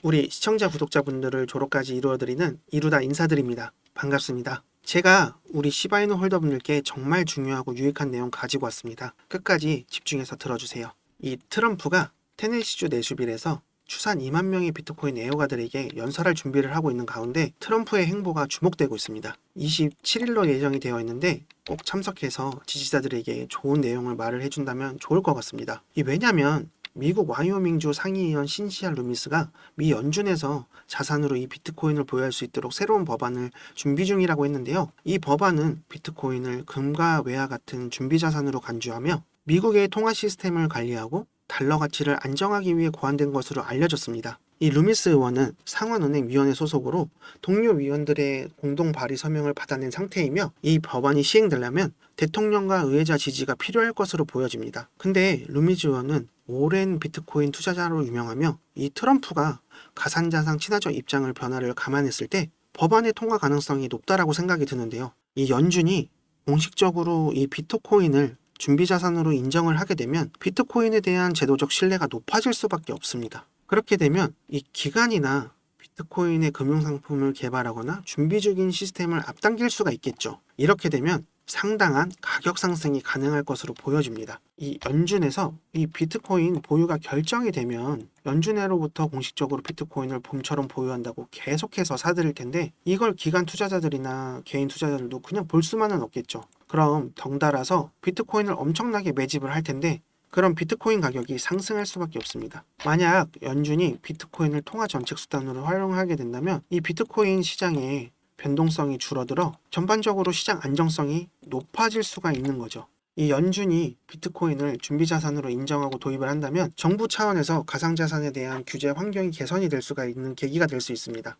우리 시청자 구독자분들을 조로까지 이루어드리는 이루다 인사드립니다. 반갑습니다. 제가 우리 시바이누 홀더분들께 정말 중요하고 유익한 내용 가지고 왔습니다. 끝까지 집중해서 들어주세요. 이 트럼프가 테네시주 내슈빌에서 추산 2만 명의 비트코인 애호가들에게 연설할 준비를 하고 있는 가운데 트럼프의 행보가 주목되고 있습니다. 27일로 예정이 되어 있는데 꼭 참석해서 지지자들에게 좋은 내용을 말을 해준다면 좋을 것 같습니다. 왜냐하면 미국 와이오밍주 상위의원 신시아 루미스가 미 연준에서 자산으로 이 비트코인을 보유할 수 있도록 새로운 법안을 준비 중이라고 했는데요. 이 법안은 비트코인을 금과 외화 같은 준비자산으로 간주하며 미국의 통화 시스템을 관리하고 달러 가치를 안정하기 위해 고안된 것으로 알려졌습니다. 이 루미스 의원은 상원은행위원회 소속으로 동료 위원들의 공동 발의 서명을 받아낸 상태이며 이 법안이 시행되려면 대통령과 의회자 지지가 필요할 것으로 보여집니다. 근데 루미스 의원은 오랜 비트코인 투자자로 유명하며 이 트럼프가 가상자산 친화적 입장을 변화를 감안했을 때 법안의 통과 가능성이 높다라고 생각이 드는데요. 이 연준이 공식적으로 이 비트코인을 준비자산으로 인정을 하게 되면 비트코인에 대한 제도적 신뢰가 높아질 수밖에 없습니다. 그렇게 되면 이 기관이나 비트코인의 금융상품을 개발하거나 준비 중인 시스템을 앞당길 수가 있겠죠. 이렇게 되면 상당한 가격 상승이 가능할 것으로 보여집니다. 이 연준에서 이 비트코인 보유가 결정이 되면 연준회로부터 공식적으로 비트코인을 봄처럼 보유한다고 계속해서 사들일 텐데 이걸 기관 투자자들이나 개인 투자자들도 그냥 볼 수만은 없겠죠. 그럼 덩달아서 비트코인을 엄청나게 매집을 할 텐데 그럼 비트코인 가격이 상승할 수밖에 없습니다. 만약 연준이 비트코인을 통화 정책 수단으로 활용하게 된다면 이 비트코인 시장의 변동성이 줄어들어 전반적으로 시장 안정성이 높아질 수가 있는 거죠. 이 연준이 비트코인을 준비자산으로 인정하고 도입을 한다면 정부 차원에서 가상자산에 대한 규제 환경이 개선이 될 수가 있는 계기가 될 수 있습니다.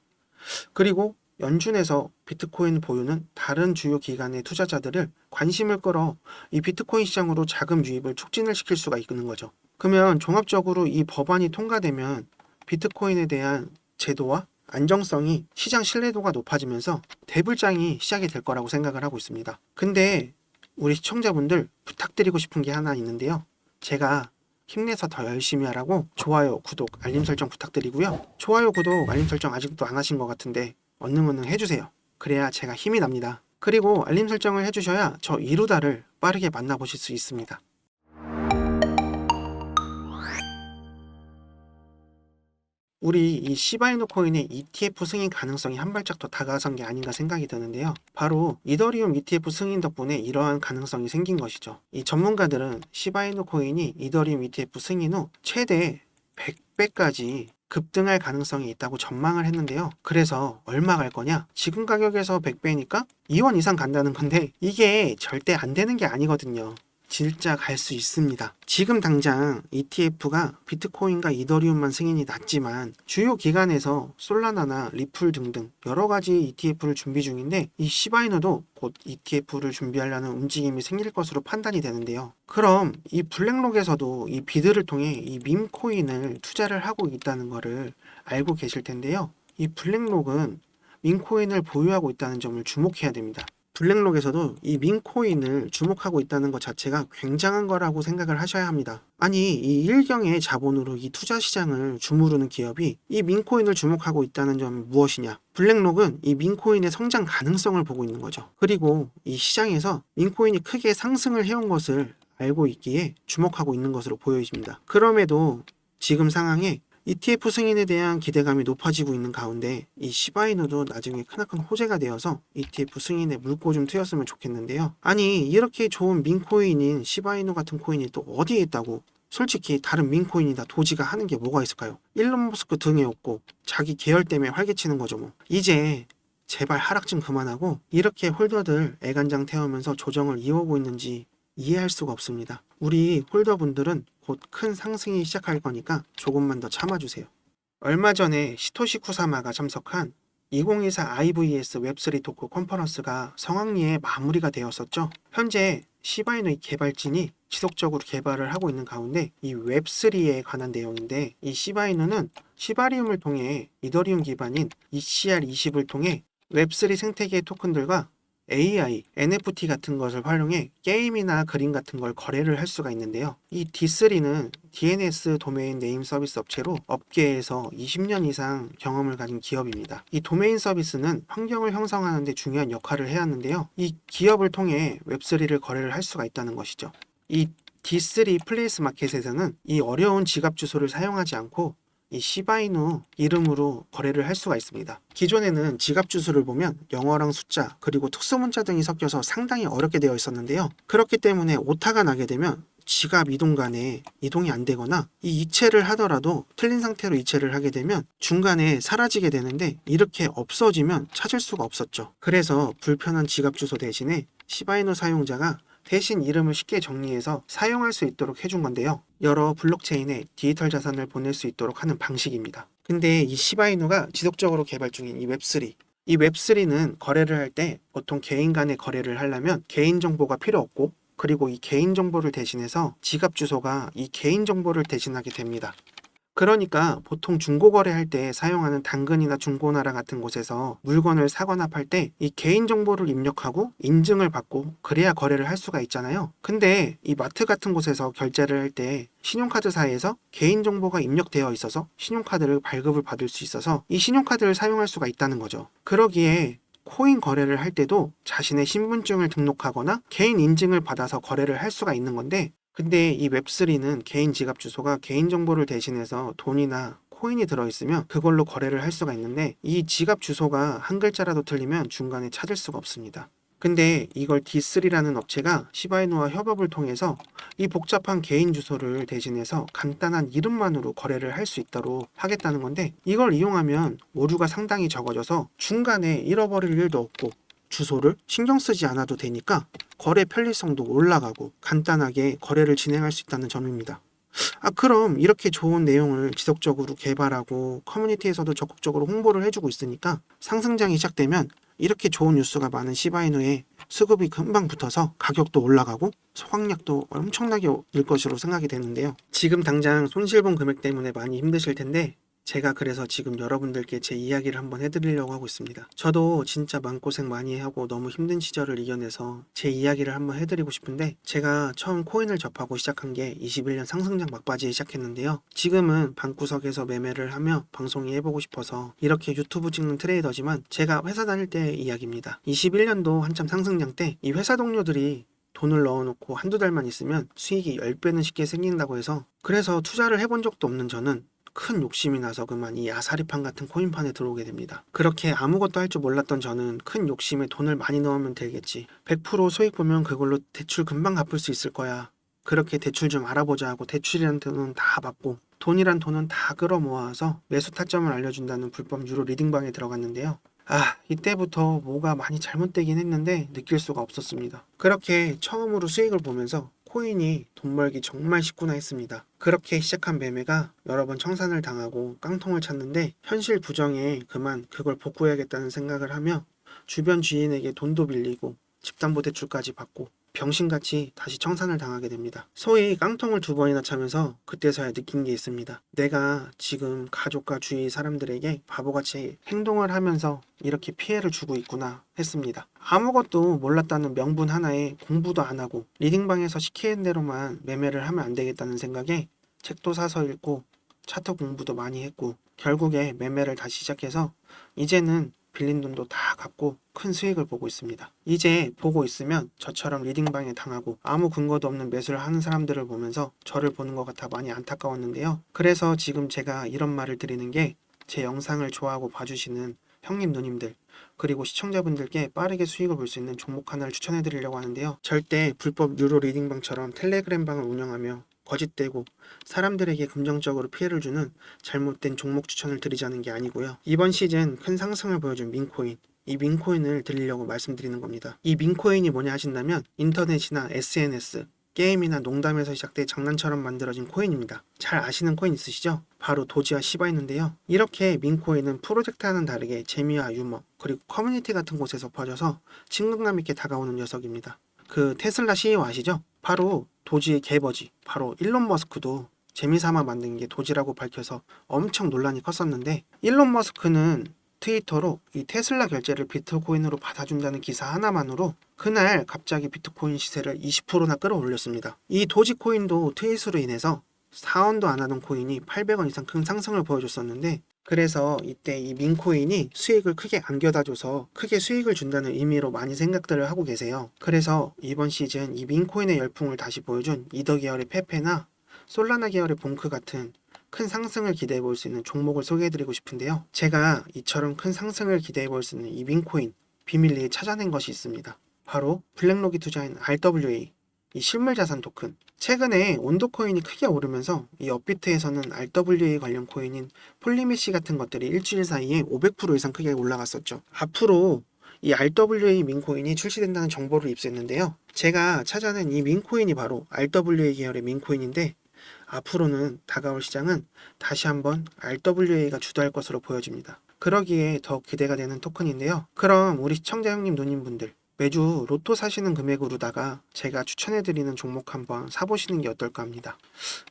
그리고 연준에서 비트코인 보유는 다른 주요 기관의 투자자들을 관심을 끌어 이 비트코인 시장으로 자금 유입을 촉진을 시킬 수가 있는 거죠. 그러면 종합적으로 이 법안이 통과되면 비트코인에 대한 제도와 안정성이 시장 신뢰도가 높아지면서 대불장이 시작이 될 거라고 생각을 하고 있습니다. 근데 우리 시청자분들 부탁드리고 싶은 게 하나 있는데요. 제가 힘내서 더 열심히 하라고 좋아요, 구독, 알림 설정 부탁드리고요. 좋아요, 구독, 알림 설정 아직도 안 하신 것 같은데 얼른 해주세요. 그래야 제가 힘이 납니다. 그리고 알림 설정을 해주셔야 저 이루다를 빠르게 만나보실 수 있습니다. 우리 이 시바이누 코인의 ETF 승인 가능성이 한 발짝 더 다가선 게 아닌가 생각이 드는데요. 바로 이더리움 ETF 승인 덕분에 이러한 가능성이 생긴 것이죠. 이 전문가들은 시바이누 코인이 이더리움 ETF 승인 후 최대 100배까지 급등할 가능성이 있다고 전망을 했는데요. 그래서 얼마 갈 거냐? 지금 가격에서 100배니까 2원 이상 간다는 건데 이게 절대 안 되는 게 아니거든요. 진짜 갈 수 있습니다. 지금 당장 ETF가 비트코인과 이더리움만 승인이 났지만 주요 기관에서 솔라나나 리플 등등 여러 가지 ETF를 준비 중인데 이 시바이너도 곧 ETF를 준비하려는 움직임이 생길 것으로 판단이 되는데요. 그럼 이 블랙록에서도 이 비드를 통해 이 밈코인을 투자를 하고 있다는 것을 알고 계실 텐데요. 이 블랙록은 밈코인을 보유하고 있다는 점을 주목해야 됩니다. 블랙록에서도 이 민코인을 주목하고 있다는 것 자체가 굉장한 거라고 생각을 하셔야 합니다. 아니, 이 일경의 자본으로 이 투자 시장을 주무르는 기업이 이 민코인을 주목하고 있다는 점은 무엇이냐? 블랙록은 이 민코인의 성장 가능성을 보고 있는 거죠. 그리고 이 시장에서 민코인이 크게 상승을 해온 것을 알고 있기에 주목하고 있는 것으로 보여집니다. 그럼에도 지금 상황에 ETF 승인에 대한 기대감이 높아지고 있는 가운데 이 시바이누도 나중에 크나큰 호재가 되어서 ETF 승인에 물꼬 좀 트였으면 좋겠는데요. 아니 이렇게 좋은 민코인인 시바이누 같은 코인이 또 어디에 있다고 솔직히 다른 민코인이나 도지가 하는 게 뭐가 있을까요? 일론 머스크 등에 없고 자기 계열 때문에 활개치는 거죠 뭐. 이제 제발 하락 좀 그만하고 이렇게 홀더들 애간장 태우면서 조정을 이어오고 있는지 이해할 수가 없습니다. 우리 홀더분들은 곧 큰 상승이 시작할 거니까 조금만 더 참아주세요. 얼마 전에 시토시 쿠사마가 참석한 2024 IVS 웹3 토크 컨퍼런스가 성황리에 마무리가 되었었죠. 현재 시바이누 개발진이 지속적으로 개발을 하고 있는 가운데 이 웹3에 관한 내용인데 이 시바이누는 시바리움을 통해 이더리움 기반인 ECR20을 통해 웹3 생태계의 토큰들과 AI, NFT 같은 것을 활용해 게임이나 그림 같은 걸 거래를 할 수가 있는데요. 이 D3는 DNS 도메인 네임 서비스 업체로 업계에서 20년 이상 경험을 가진 기업입니다. 이 도메인 서비스는 환경을 형성하는 데 중요한 역할을 해왔는데요. 이 기업을 통해 웹3를 거래를 할 수가 있다는 것이죠. 이 D3 플레이스 마켓에서는 이 어려운 지갑 주소를 사용하지 않고 이 시바이누 이름으로 거래를 할 수가 있습니다. 기존에는 지갑 주소를 보면 영어랑 숫자 그리고 특수 문자 등이 섞여서 상당히 어렵게 되어 있었는데요. 그렇기 때문에 오타가 나게 되면 지갑 이동 간에 이동이 안 되거나 이 이체를 하더라도 틀린 상태로 이체를 하게 되면 중간에 사라지게 되는데 이렇게 없어지면 찾을 수가 없었죠. 그래서 불편한 지갑 주소 대신에 시바이누 사용자가 대신 이름을 쉽게 정리해서 사용할 수 있도록 해준 건데요. 여러 블록체인에 디지털 자산을 보낼 수 있도록 하는 방식입니다. 근데 이 시바이누가 지속적으로 개발 중인 이 웹3, 이 웹3는 거래를 할 때 보통 개인 간의 거래를 하려면 개인정보가 필요 없고 그리고 이 개인정보를 대신해서 지갑 주소가 이 개인정보를 대신하게 됩니다. 그러니까 보통 중고거래할 때 사용하는 당근이나 중고나라 같은 곳에서 물건을 사거나 팔 때 이 개인정보를 입력하고 인증을 받고 그래야 거래를 할 수가 있잖아요. 근데 이 마트 같은 곳에서 결제를 할 때 신용카드사에서 개인정보가 입력되어 있어서 신용카드를 발급을 받을 수 있어서 이 신용카드를 사용할 수가 있다는 거죠. 그러기에 코인 거래를 할 때도 자신의 신분증을 등록하거나 개인 인증을 받아서 거래를 할 수가 있는 건데 근데 이 웹3는 개인 지갑 주소가 개인정보를 대신해서 돈이나 코인이 들어있으면 그걸로 거래를 할 수가 있는데 이 지갑 주소가 한 글자라도 틀리면 중간에 찾을 수가 없습니다. 근데 이걸 D3라는 업체가 시바이누와 협업을 통해서 이 복잡한 개인 주소를 대신해서 간단한 이름만으로 거래를 할 수 있도록 하겠다는 건데 이걸 이용하면 오류가 상당히 적어져서 중간에 잃어버릴 일도 없고 주소를 신경 쓰지 않아도 되니까 거래 편리성도 올라가고 간단하게 거래를 진행할 수 있다는 점입니다. 그럼 이렇게 좋은 내용을 지속적으로 개발하고 커뮤니티에서도 적극적으로 홍보를 해주고 있으니까 상승장이 시작되면 이렇게 좋은 뉴스가 많은 시바이누에 수급이 금방 붙어서 가격도 올라가고 수확량도 엄청나게 늘 것으로 생각이 되는데요. 지금 당장 손실본 금액 때문에 많이 힘드실 텐데 제가 그래서 지금 여러분들께 제 이야기를 한번 해드리려고 하고 있습니다. 저도 진짜 마음고생 많이 하고 너무 힘든 시절을 이겨내서 제 이야기를 한번 해드리고 싶은데 제가 처음 코인을 접하고 시작한 게 21년 상승장 막바지에 시작했는데요. 지금은 방구석에서 매매를 하며 방송이 해보고 싶어서 이렇게 유튜브 찍는 트레이더지만 제가 회사 다닐 때 이야기입니다. 21년도 한참 상승장 때 이 회사 동료들이 돈을 넣어놓고 한두 달만 있으면 수익이 10배는 쉽게 생긴다고 해서 그래서 투자를 해본 적도 없는 저는 큰 욕심이 나서 그만 이 아사리판 같은 코인판에 들어오게 됩니다. 그렇게 아무것도 할 줄 몰랐던 저는 큰 욕심에 돈을 많이 넣으면 되겠지. 100% 수익 보면 그걸로 대출 금방 갚을 수 있을 거야. 그렇게 대출 좀 알아보자 하고 대출이란 돈은 다 받고 돈이란 돈은 다 끌어모아서 매수 타점을 알려준다는 불법 유료 리딩방에 들어갔는데요. 이때부터 뭐가 많이 잘못되긴 했는데 느낄 수가 없었습니다. 그렇게 처음으로 수익을 보면서 코인이 돈 벌기 정말 쉽구나 했습니다. 그렇게 시작한 매매가 여러 번 청산을 당하고 깡통을 찼는데 현실 부정에 그만 그걸 복구해야겠다는 생각을 하며 주변 지인에게 돈도 빌리고 집담보대출까지 받고 병신같이 다시 청산을 당하게 됩니다. 소위 깡통을 2번이나 차면서 그때서야 느낀 게 있습니다. 내가 지금 가족과 주위 사람들에게 바보같이 행동을 하면서 이렇게 피해를 주고 있구나 했습니다. 아무것도 몰랐다는 명분 하나에 공부도 안 하고 리딩방에서 시키는 대로만 매매를 하면 안 되겠다는 생각에 책도 사서 읽고 차트 공부도 많이 했고 결국에 매매를 다시 시작해서 이제는 빌린 돈도 다 갚고 큰 수익을 보고 있습니다. 이제 보고 있으면 저처럼 리딩방에 당하고 아무 근거도 없는 매수를 하는 사람들을 보면서 저를 보는 것 같아 많이 안타까웠는데요. 그래서 지금 제가 이런 말을 드리는 게 제 영상을 좋아하고 봐주시는 형님 누님들 그리고 시청자분들께 빠르게 수익을 볼 수 있는 종목 하나를 추천해 드리려고 하는데요. 절대 불법 유료 리딩방처럼 텔레그램방을 운영하며 거짓되고 사람들에게 긍정적으로 피해를 주는 잘못된 종목 추천을 드리자는 게 아니고요. 이번 시즌 큰 상승을 보여준 민코인, 이 민코인을 드리려고 말씀드리는 겁니다. 이 민코인이 뭐냐 하신다면 인터넷이나 SNS, 게임이나 농담에서 시작돼 장난처럼 만들어진 코인입니다. 잘 아시는 코인 있으시죠? 바로 도지와 시바이누인데요. 이렇게 민코인은 프로젝트와는 다르게 재미와 유머 그리고 커뮤니티 같은 곳에서 퍼져서 친근감 있게 다가오는 녀석입니다. 그 테슬라 CEO 아시죠? 바로 도지의 개버지, 바로 일론 머스크도 재미삼아 만든 게 도지라고 밝혀서 엄청 논란이 컸었는데 일론 머스크는 트위터로 이 테슬라 결제를 비트코인으로 받아준다는 기사 하나만으로 그날 갑자기 비트코인 시세를 20%나 끌어올렸습니다. 이 도지코인도 트윗으로 인해서 4원도 안 하던 코인이 800원 이상 큰 상승을 보여줬었는데, 그래서 이때 이 민코인이 수익을 크게 안겨다줘서 크게 수익을 준다는 의미로 많이 생각들을 하고 계세요. 그래서 이번 시즌 이 민코인의 열풍을 다시 보여준 이더 계열의 페페나 솔라나 계열의 봉크 같은 큰 상승을 기대해 볼 수 있는 종목을 소개해드리고 싶은데요. 제가 이처럼 큰 상승을 기대해 볼 수 있는 이 민코인 비밀리에 찾아낸 것이 있습니다. 바로 블랙록이 투자한 RWA, 이 실물자산 토큰. 최근에 온도코인이 크게 오르면서 이 업비트에서는 RWA 관련 코인인 폴리메시 같은 것들이 일주일 사이에 500% 이상 크게 올라갔었죠. 앞으로 이 RWA 민코인이 출시된다는 정보를 입수했는데요. 제가 찾아낸 이 민코인이 바로 RWA 계열의 민코인인데, 앞으로는 다가올 시장은 다시 한번 RWA가 주도할 것으로 보여집니다. 그러기에 더 기대가 되는 토큰인데요. 그럼 우리 시청자 형님 누님분들, 매주 로또 사시는 금액으로다가 제가 추천해드리는 종목 한번 사보시는 게 어떨까 합니다.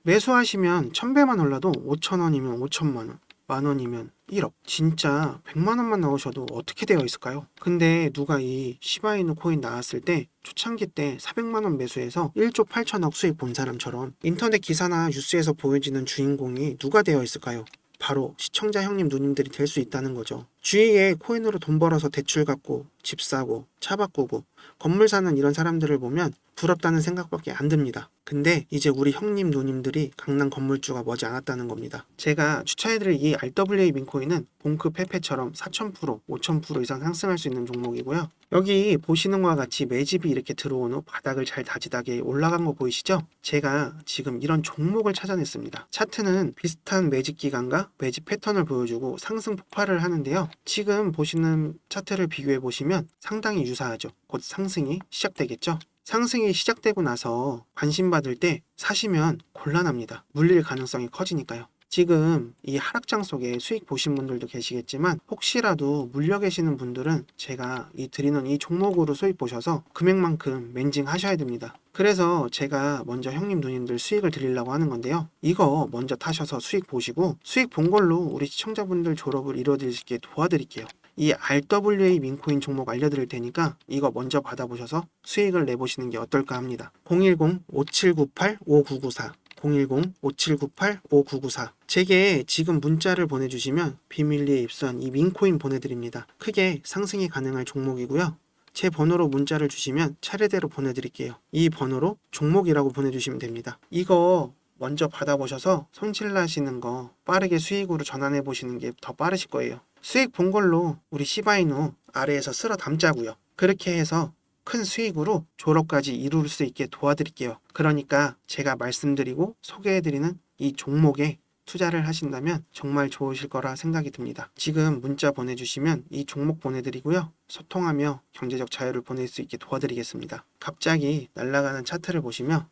매수하시면 1000배만 올라도 5,000원이면 5천만원, 만원이면 1억, 진짜 100만원만 나오셔도 어떻게 되어 있을까요? 근데 누가 이 시바이누 코인 나왔을 때 초창기 때 400만원 매수해서 1조 8천억 수익 본 사람처럼 인터넷 기사나 뉴스에서 보여지는 주인공이 누가 되어 있을까요? 바로 시청자 형님 누님들이 될 수 있다는 거죠. 주위에 코인으로 돈 벌어서 대출 갚고 집 사고 차 바꾸고 건물 사는 이런 사람들을 보면 부럽다는 생각밖에 안 듭니다. 근데 이제 우리 형님 누님들이 강남 건물주가 머지 않았다는 겁니다. 제가 추천해드릴 이 RWA 민코인은 봉크 페페처럼 4000%, 5000% 이상 상승할 수 있는 종목이고요. 여기 보시는 것과 같이 매집이 이렇게 들어온 후 바닥을 잘 다지다게 올라간 거 보이시죠? 제가 지금 이런 종목을 찾아냈습니다. 차트는 비슷한 매집 기간과 매집 패턴을 보여주고 상승 폭발을 하는데요. 지금 보시는 차트를 비교해 보시면 상당히 유사하죠. 곧 상승이 시작되겠죠. 상승이 시작되고 나서 관심 받을 때 사시면 곤란합니다. 물릴 가능성이 커지니까요. 지금 이 하락장 속에 수익 보신 분들도 계시겠지만, 혹시라도 물려 계시는 분들은 제가 드리는 이 종목으로 수익 보셔서 금액만큼 맨징 하셔야 됩니다. 그래서 제가 먼저 형님 누님들 수익을 드리려고 하는 건데요. 이거 먼저 타셔서 수익 보시고 수익 본 걸로 우리 시청자분들 졸업을 이뤄드릴 수 있게 도와드릴게요. 이 RWA 민코인 종목 알려드릴 테니까 이거 먼저 받아보셔서 수익을 내보시는 게 어떨까 합니다. 010-5798-5994 010-5798-5994 제게 지금 문자를 보내주시면 비밀리에 입수한 이 민코인 보내드립니다. 크게 상승이 가능할 종목이고요. 제 번호로 문자를 주시면 차례대로 보내드릴게요. 이 번호로 종목이라고 보내주시면 됩니다. 이거 먼저 받아보셔서 손실 나시는 거 빠르게 수익으로 전환해 보시는 게 더 빠르실 거예요. 수익 본 걸로 우리 시바이누 아래에서 쓸어 담자고요. 그렇게 해서 큰 수익으로 졸업까지 이룰 수 있게 도와드릴게요. 그러니까 제가 말씀드리고 소개해드리는 이 종목에 투자를 하신다면 정말 좋으실 거라 생각이 듭니다. 지금 문자 보내주시면 이 종목 보내드리고요. 소통하며 경제적 자유를 보낼 수 있게 도와드리겠습니다. 갑자기 날아가는 차트를 보시면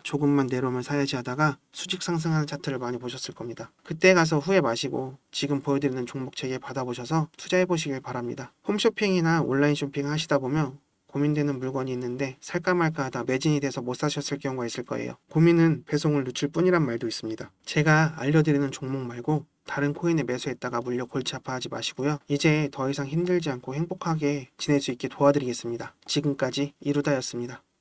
조금만 내려오면 사야지 하다가 수직 상승하는 차트를 많이 보셨을 겁니다. 그때 가서 후회 마시고 지금 보여드리는 종목 체계 받아보셔서 투자해 보시길 바랍니다. 홈쇼핑이나 온라인 쇼핑 하시다 보면 고민되는 물건이 있는데 살까 말까 하다 매진이 돼서 못 사셨을 경우가 있을 거예요. 고민은 배송을 늦출 뿐이란 말도 있습니다. 제가 알려드리는 종목 말고 다른 코인에 매수했다가 물려 골치 아파하지 마시고요. 이제 더 이상 힘들지 않고 행복하게 지낼 수 있게 도와드리겠습니다. 지금까지 이루다였습니다.